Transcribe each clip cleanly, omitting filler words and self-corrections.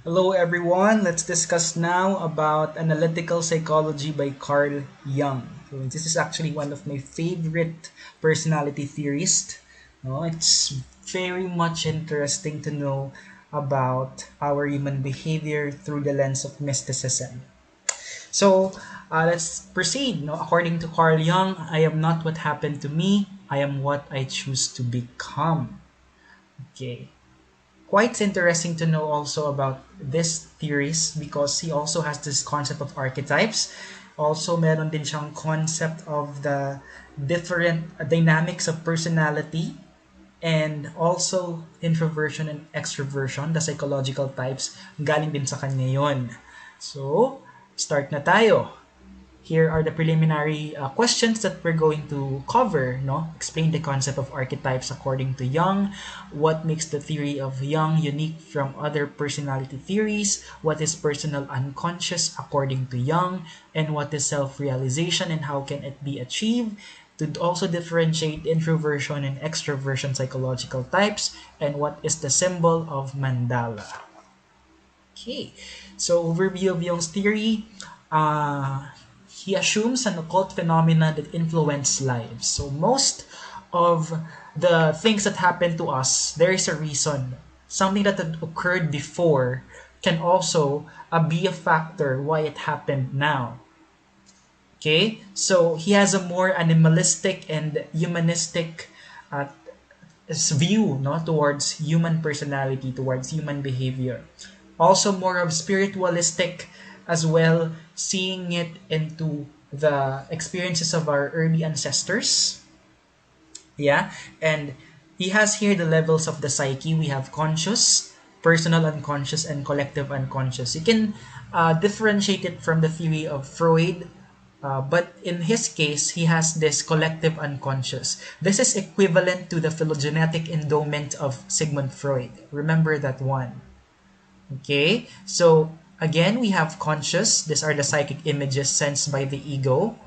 Hello everyone, let's discuss now about analytical psychology by Carl Jung. So this is actually one of my favorite personality theorists. No, it's very much interesting to know about our human behavior through the lens of mysticism. So let's proceed. No, according to Carl Jung, I am not what happened to me. I am what I choose to become. Okay. Quite interesting to know also about this theories because he also has this concept of archetypes. Also, meron din siyang concept of the different dynamics of personality and also introversion and extroversion, the psychological types, galing din sa kanya yun. So, start na tayo. Here are the preliminary questions that we're going to cover. No, explain the concept of archetypes according to Jung. What makes the theory of Jung unique from other personality theories? What is personal unconscious according to Jung? And what is self-realization and how can it be achieved? To also differentiate introversion and extroversion psychological types, and what is the symbol of mandala. Okay, so overview of Jung's theory. Uh, he assumes an occult phenomena that influence lives. So most of the things that happen to us, there is a reason. Something that had occurred before can also be a factor why it happened now. Okay, so he has a more animalistic and humanistic uh, view, no, towards human personality, towards human behavior. Also more of spiritualistic as well, seeing it into the experiences of our early ancestors. Yeah, and he has here the levels of the psyche. We have conscious, personal unconscious, and collective unconscious. You can differentiate it from the theory of Freud, but in his case, he has this collective unconscious. This is equivalent to the phylogenetic endowment of Sigmund Freud. Remember that one. Okay, so again, we have conscious. These are the psychic images sensed by the ego.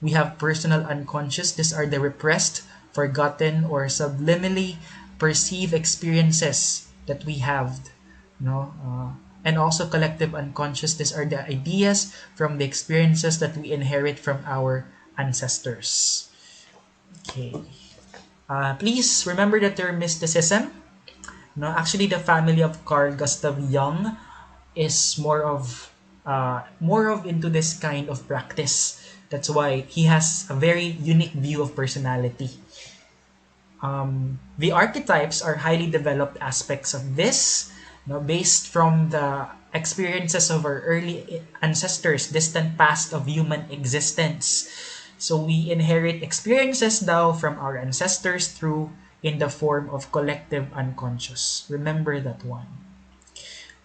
We have personal unconscious. These are the repressed, forgotten, or subliminally perceived experiences that we have. No, and also collective unconscious. These are the ideas from the experiences that we inherit from our ancestors. Okay. Please remember the term mysticism. No, actually, the family of Carl Gustav Jung is more of into this kind of practice. That's why he has a very unique view of personality. The archetypes are highly developed aspects of this, no, based from the experiences of our early ancestors, distant past of human existence. So we inherit experiences now from our ancestors through in the form of collective unconscious. Remember that one.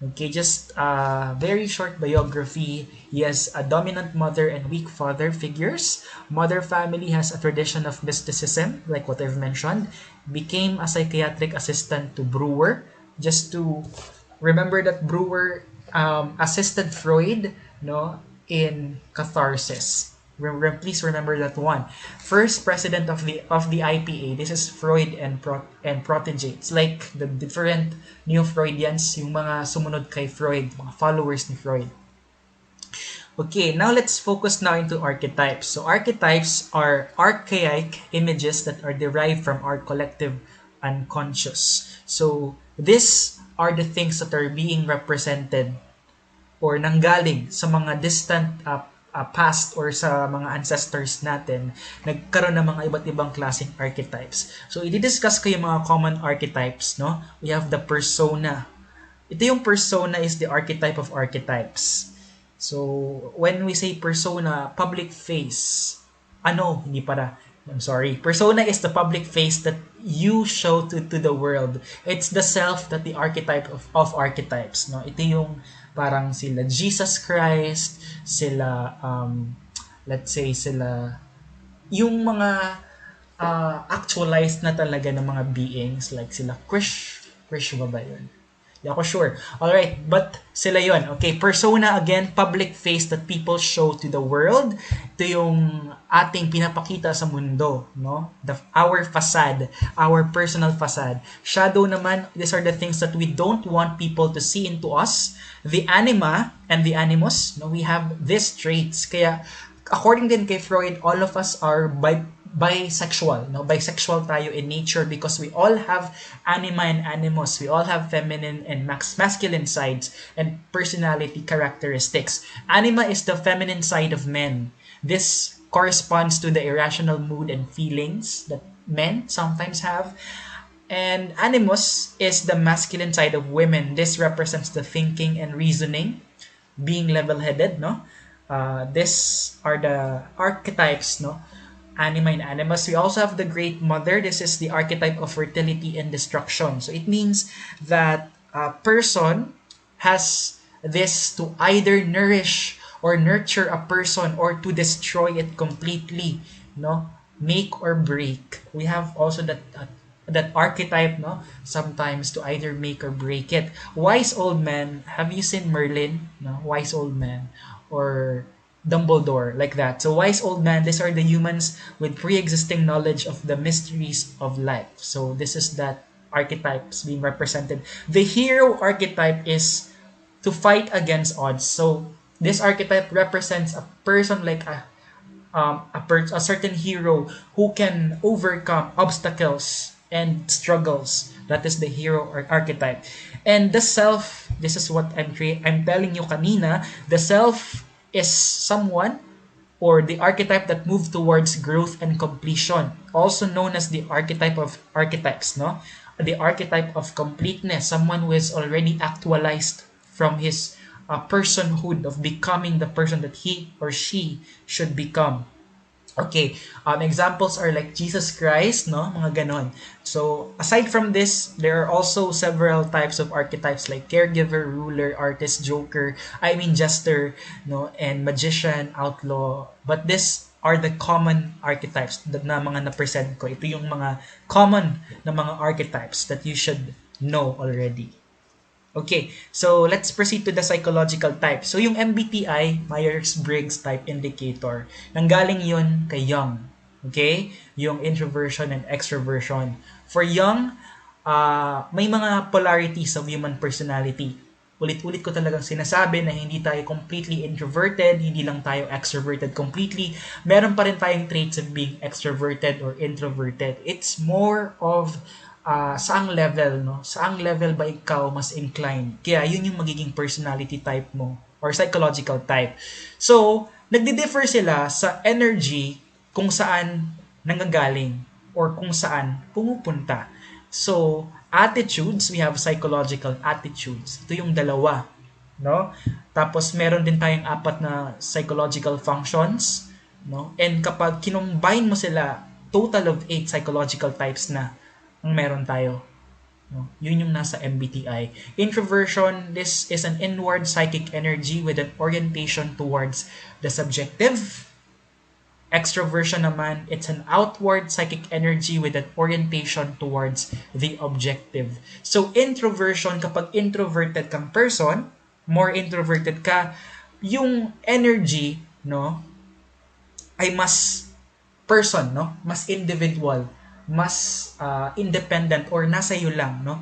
Okay, just a very short biography. He has a dominant mother and weak father figures. Mother family has a tradition of mysticism, like what I've mentioned. Became a psychiatric assistant to Brewer. Just to remember that Brewer assisted Freud, no, in catharsis. Please remember that one. First president of the IPA. This is Freud and protege. It's like the different Neo Freudians, yung mga sumunod kay Freud, mga followers ni Freud. Okay, now let's focus now into archetypes. So archetypes are archaic images that are derived from our collective unconscious. So these are the things that are being represented or nanggaling sa mga distant past or sa mga ancestors natin, nagkaroon ng mga iba't ibang klaseng archetypes. So, i-discuss ko yung mga common archetypes, no? We have the persona. Ito yung persona is the archetype of archetypes. So, when we say persona, public face. Ano? Hindi para. I'm sorry. Persona is the public face that you show to the world. It's the self that the archetype of archetypes. No? Ito yung parang sila Jesus Christ, sila, let's say, sila, yung mga actualized na talaga ng mga beings, like sila Krish ba ba yun? Di ako sure. Alright, but sila yon. Okay, persona again, public face that people show to the world. Ito yung ating pinapakita sa mundo, no? Our facade, our personal facade. Shadow naman, these are the things that we don't want people to see into us. The anima and the animus, no? We have these traits. Kaya, according din kay Freud, all of us are bisexual, no? Bisexual tayo in nature because we all have anima and animus. We all have feminine and masculine sides and personality characteristics. Anima is the feminine side of men. This corresponds to the irrational mood and feelings that men sometimes have. And animus is the masculine side of women. This represents the thinking and reasoning, being level-headed, no? These are the archetypes, no? Anima and animus. We also have the Great Mother. This is the archetype of fertility and destruction. So it means that a person has this to either nourish or nurture a person or to destroy it completely, no? Make or break. We have also that archetype, no? Sometimes to either make or break it. Wise old man. Have you seen Merlin? No? Wise old man. Or Dumbledore, like that. So wise old man, these are the humans with pre-existing knowledge of the mysteries of life. So this is that archetypes being represented. The hero archetype is to fight against odds. So this archetype represents a person like a certain hero who can overcome obstacles and struggles. That is the hero archetype. And the self, this is what I'm telling you kanina, the self is someone or the archetype that moves towards growth and completion, also known as the archetype of archetypes, no? The archetype of completeness, someone who is already actualized from his personhood of becoming the person that he or she should become. Okay, examples are like Jesus Christ, no? Mga ganon. So, aside from this, there are also several types of archetypes like caregiver, ruler, artist, joker, jester, no? And magician, outlaw. But these are the common archetypes na mga na-present ko. Ito yung mga common na mga archetypes that you should know already. Okay, so let's proceed to the psychological type. So yung MBTI, Myers-Briggs Type Indicator, nanggaling yun kay Jung. Okay? Yung introversion and extroversion. For Jung, may mga polarities of human personality. Ulit-ulit ko talagang sinasabi na hindi tayo completely introverted, hindi lang tayo extroverted completely. Meron pa rin tayong traits of being extroverted or introverted. It's more of saang level, no? Saang level ba ikaw mas inclined? Kaya yun yung magiging personality type mo or psychological type. So, nagdi-differ sila sa energy kung saan nanggagaling or kung saan pumupunta. So, attitudes, we have psychological attitudes. Ito yung dalawa, no? Tapos meron din tayong 4 na psychological functions, no? And kapag kinombine mo sila, total of 8 psychological types na ang meron tayo. No? Yun yung nasa MBTI. Introversion, this is an inward psychic energy with an orientation towards the subjective. Extroversion naman, it's an outward psychic energy with an orientation towards the objective. So introversion, kapag introverted kang person, more introverted ka, yung energy, no, ay mas person, no, mas individual, mas independent or nasa iyo lang, no?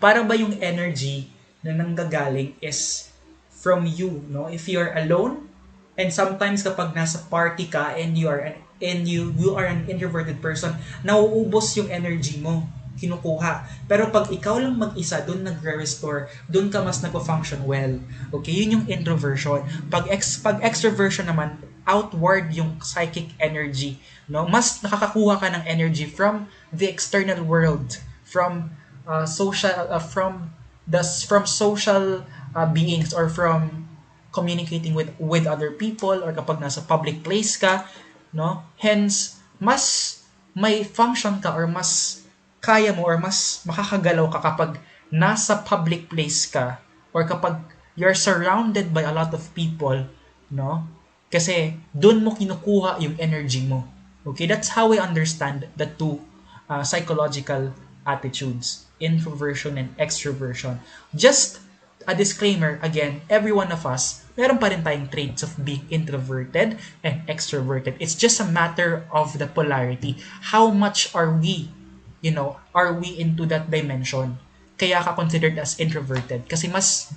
Parang ba yung energy na nanggagaling is from you, no? If you're alone, and sometimes kapag nasa party ka and you are an introverted person, nauubos yung energy mo, kinukuha. Pero pag ikaw lang mag-isa, doon nagre-restore, doon ka mas nagpo-function well. Okay, yun yung introversion. Pag extroversion naman, outward yung psychic energy, no? Mas nakakakuha ka ng energy from the external world, from social beings, or from communicating with other people, or kapag nasa public place ka, no? Hence, mas may function ka or mas kaya mo or mas makakagalaw ka kapag nasa public place ka or kapag you're surrounded by a lot of people, no? Kasi doon mo kinukuha yung energy mo. Okay, that's how we understand the two psychological attitudes, introversion and extroversion. Just a disclaimer, again, every one of us, meron pa rin tayong traits of being introverted and extroverted. It's just a matter of the polarity. How much are we, are we into that dimension? Kaya ka considered as introverted. Kasi mas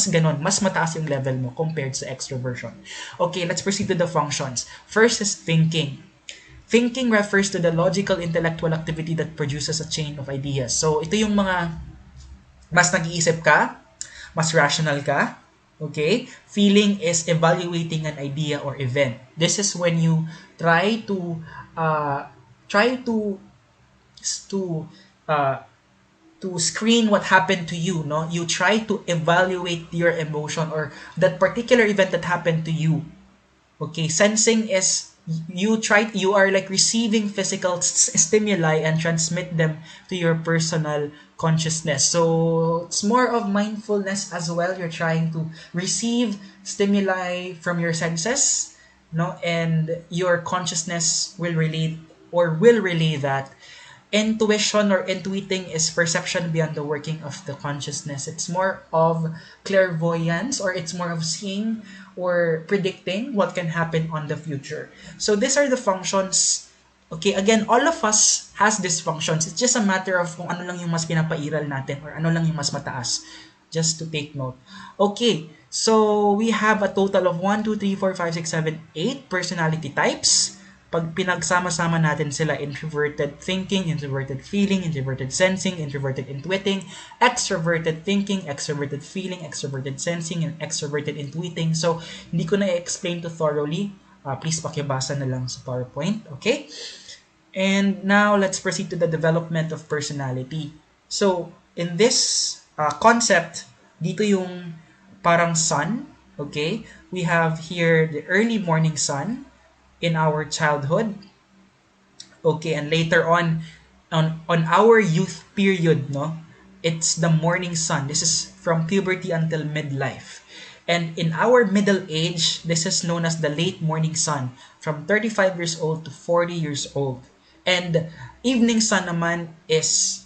ganon, mas mataas yung level mo compared sa extroversion. Okay, let's proceed to the functions. First is thinking. Thinking refers to the logical intellectual activity that produces a chain of ideas. So, ito yung mga mas nag-iisip ka, mas rational ka, okay? Feeling is evaluating an idea or event. This is when you try to screen what happened to you, no? You try to evaluate your emotion or that particular event that happened to you. Okay, sensing is you are like receiving physical stimuli and transmit them to your personal consciousness. So it's more of mindfulness as well. You're trying to receive stimuli from your senses, no, and your consciousness will relay that. Intuition or intuiting is perception beyond the working of the consciousness. It's more of clairvoyance, or it's more of seeing or predicting what can happen on the future. So these are the functions. Okay, again, all of us has these functions. It's just a matter of kung ano lang yung mas pinapairal natin or ano lang yung mas mataas. Just to take note. Okay, so we have a total of 1, 2, 3, 4, 5, 6, 7, 8 personality types. Pag pinagsama-sama natin sila, introverted thinking, introverted feeling, introverted sensing, introverted intuiting, extroverted thinking, extroverted feeling, extroverted sensing, and extroverted intuiting. So, hindi ko na i-explain to thoroughly. Please pakibasa na lang sa PowerPoint. Okay? And now, let's proceed to the development of personality. So, in this concept, dito yung parang sun. Okay? We have here the early morning sun in our childhood. Okay, and later on our youth period, no, it's the morning sun. This is from puberty until midlife. And in our middle age, this is known as the late morning sun, from 35 years old to 40 years old. And evening sun naman is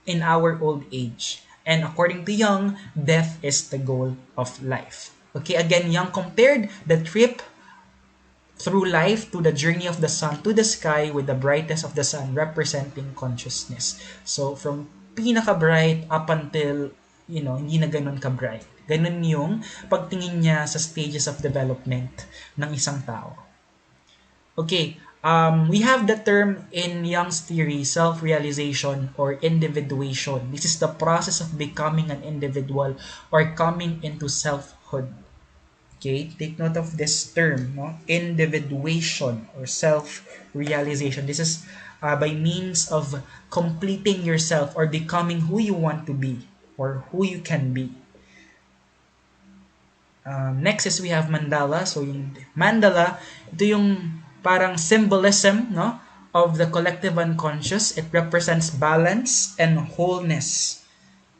in our old age. And according to Jung, death is the goal of life. Okay, again, Jung compared the trip through life to the journey of the sun to the sky, with the brightness of the sun representing consciousness. So, from pinaka-bright up until, hindi na ganun ka-bright. Ganun yung pagtingin niya sa stages of development ng isang tao. Okay, we have the term in Jungs Theory, self-realization or individuation. This is the process of becoming an individual or coming into selfhood. Okay, take note of this term, no? Individuation or self-realization. This is by means of completing yourself or becoming who you want to be or who you can be. Next is we have mandala. So yung mandala, ito yung parang symbolism, no, of the collective unconscious. It represents balance and wholeness.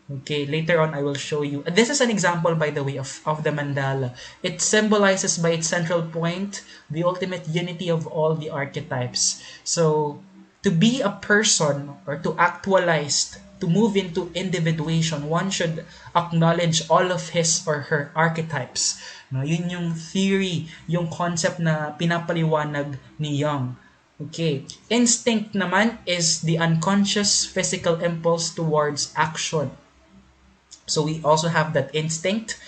Okay, later on I will show you. This is an example, by the way, of the mandala. It symbolizes by its central point the ultimate unity of all the archetypes. So, to be a person or to actualize, to move into individuation, one should acknowledge all of his or her archetypes. No, yun yung theory, yung concept na pinapaliwanag ni Jung. Okay, instinct naman is the unconscious physical impulse towards action. So we also have that instinct.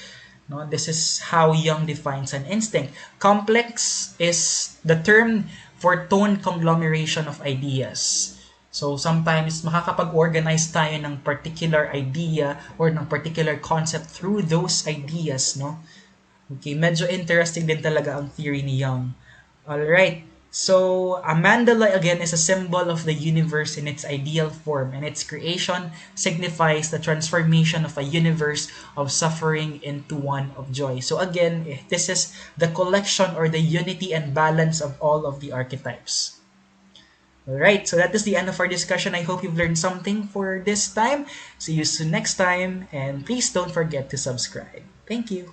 No, this is how Jung defines an instinct. Complex is the term for tone conglomeration of ideas. So sometimes makakapag-organize tayo ng particular idea or ng particular concept through those ideas, no? Okay, medyo interesting din talaga ang theory ni Jung. Alright. So, a mandala again is a symbol of the universe in its ideal form, and its creation signifies the transformation of a universe of suffering into one of joy. So again, this is the collection or the unity and balance of all of the archetypes. Alright, so that is the end of our discussion. I hope you've learned something for this time. See you soon next time, and please don't forget to subscribe. Thank you.